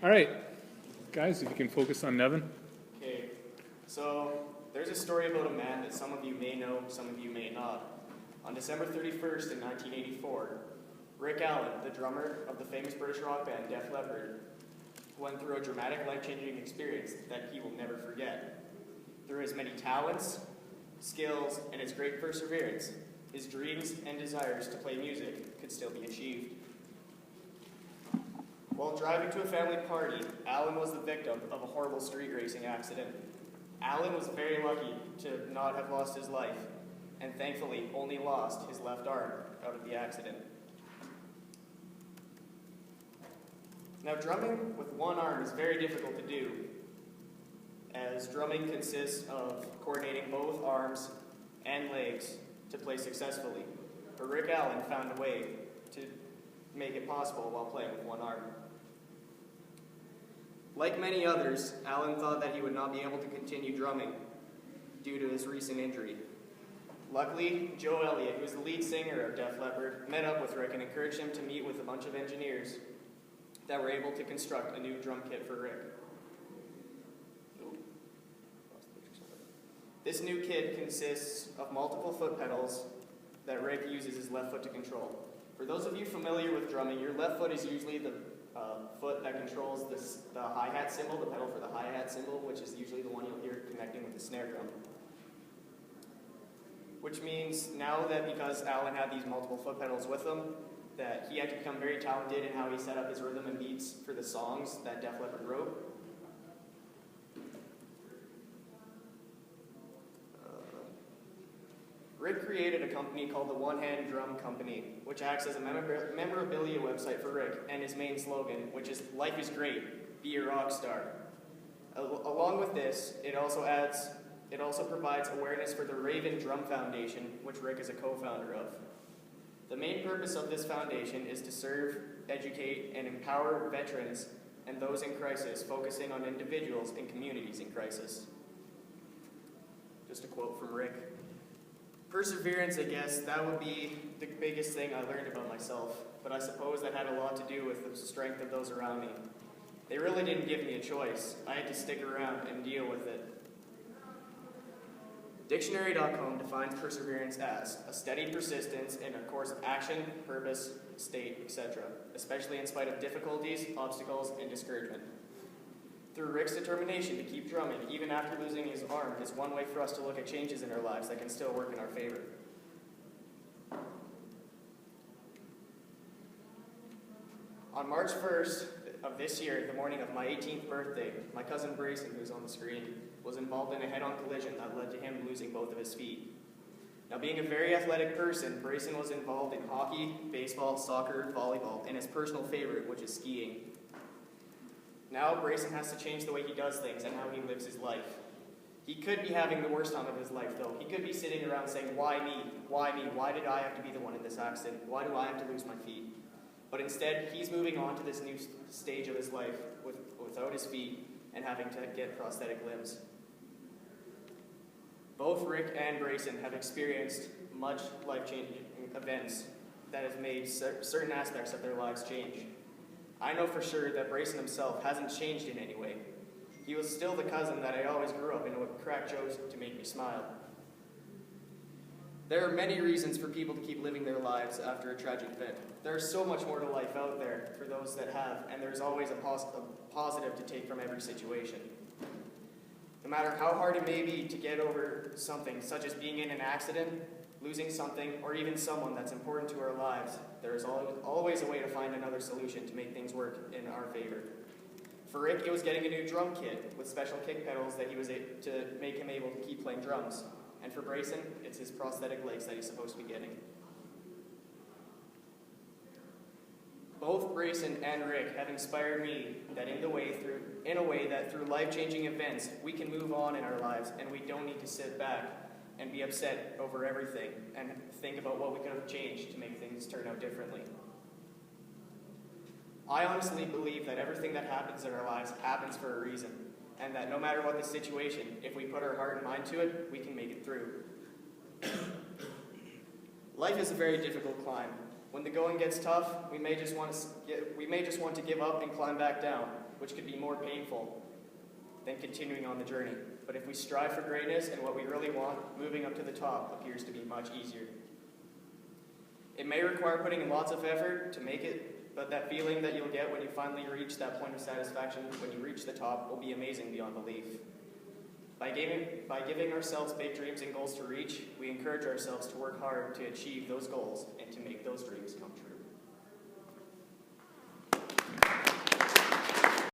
All right, guys, if you can focus on Nevin. Okay, so there's a story about a man that some of you may know, some of you may not. On December 31st in 1984, Rick Allen, the drummer of the famous British rock band Def Leppard, went through a dramatic life-changing experience that he will never forget. Through his many talents, skills, and his great perseverance, his dreams and desires to play music could still be achieved. While driving to a family party, Allen was the victim of a horrible street racing accident. Allen was very lucky to not have lost his life, and thankfully only lost his left arm out of the accident. Now, drumming with one arm is very difficult to do, as drumming consists of coordinating both arms and legs to play successfully. But Rick Allen found a way to make it possible while playing with one arm. Like many others, Allen thought that he would not be able to continue drumming due to his recent injury. Luckily, Joe Elliott, who was the lead singer of Def Leppard, met up with Rick and encouraged him to meet with a bunch of engineers that were able to construct a new drum kit for Rick. This new kit consists of multiple foot pedals that Rick uses his left foot to control. For those of you familiar with drumming, your left foot is usually the foot that controls the hi-hat cymbal, the pedal for the hi-hat cymbal, which is usually the one you'll hear connecting with the snare drum. Which means now that because Allen had these multiple foot pedals with him, that he had to become very talented in how he set up his rhythm and beats for the songs that Def Leppard wrote. Rick created a company called the One Hand Drum Company, which acts as a memorabilia website for Rick, and his main slogan, which is "Life is great, be a rock star." Along with this, it also provides awareness for the Raven Drum Foundation, which Rick is a co-founder of. The main purpose of this foundation is to serve, educate, and empower veterans and those in crisis, focusing on individuals and communities in crisis. Just a quote from Rick. Perseverance, I guess, that would be the biggest thing I learned about myself, but I suppose that had a lot to do with the strength of those around me. They really didn't give me a choice. I had to stick around and deal with it. Dictionary.com defines perseverance as a steady persistence in a course of action, purpose, state, etc., especially in spite of difficulties, obstacles, and discouragement. Through Rick's determination to keep drumming, even after losing his arm, is one way for us to look at changes in our lives that can still work in our favor. On March 1st of this year, the morning of my 18th birthday, my cousin Brayson, who's on the screen, was involved in a head-on collision that led to him losing both of his feet. Now, being a very athletic person, Brayson was involved in hockey, baseball, soccer, volleyball, and his personal favorite, which is skiing. Now, Brayson has to change the way he does things and how he lives his life. He could be having the worst time of his life, though. He could be sitting around saying, why me? Why me? Why did I have to be the one in this accident? Why do I have to lose my feet? But instead, he's moving on to this new stage of his life without his feet and having to get prosthetic limbs. Both Rick and Brayson have experienced much life-changing events that have made certain aspects of their lives change. I know for sure that Brayson himself hasn't changed in any way. He was still the cousin that I always grew up in and would crack jokes to make me smile. There are many reasons for people to keep living their lives after a tragic event. There's so much more to life out there for those that have, and there's always a positive to take from every situation. No matter how hard it may be to get over something, such as being in an accident, losing something, or even someone that's important to our lives, there is always a way to find another solution to make things work in our favor. For Rick, it was getting a new drum kit with special kick pedals that he was to make him able to keep playing drums. And for Brayson, it's his prosthetic legs that he's supposed to be getting. Both Brayson and Rick have inspired me that in a way that through life-changing events, we can move on in our lives and we don't need to sit back and be upset over everything and think about what we could have changed to make things turn out differently. I honestly believe that everything that happens in our lives happens for a reason, and that no matter what the situation, if we put our heart and mind to it, we can make it through. Life is a very difficult climb. When the going gets tough, we may just want to give up and climb back down. which could be more painful than continuing on the journey. But if we strive for greatness and what we really want, moving up to the top appears to be much easier. It may require putting in lots of effort to make it, but that feeling that you'll get when you finally reach that point of satisfaction, when you reach the top, will be amazing beyond belief. By giving ourselves big dreams and goals to reach, we encourage ourselves to work hard to achieve those goals and to make those dreams come true.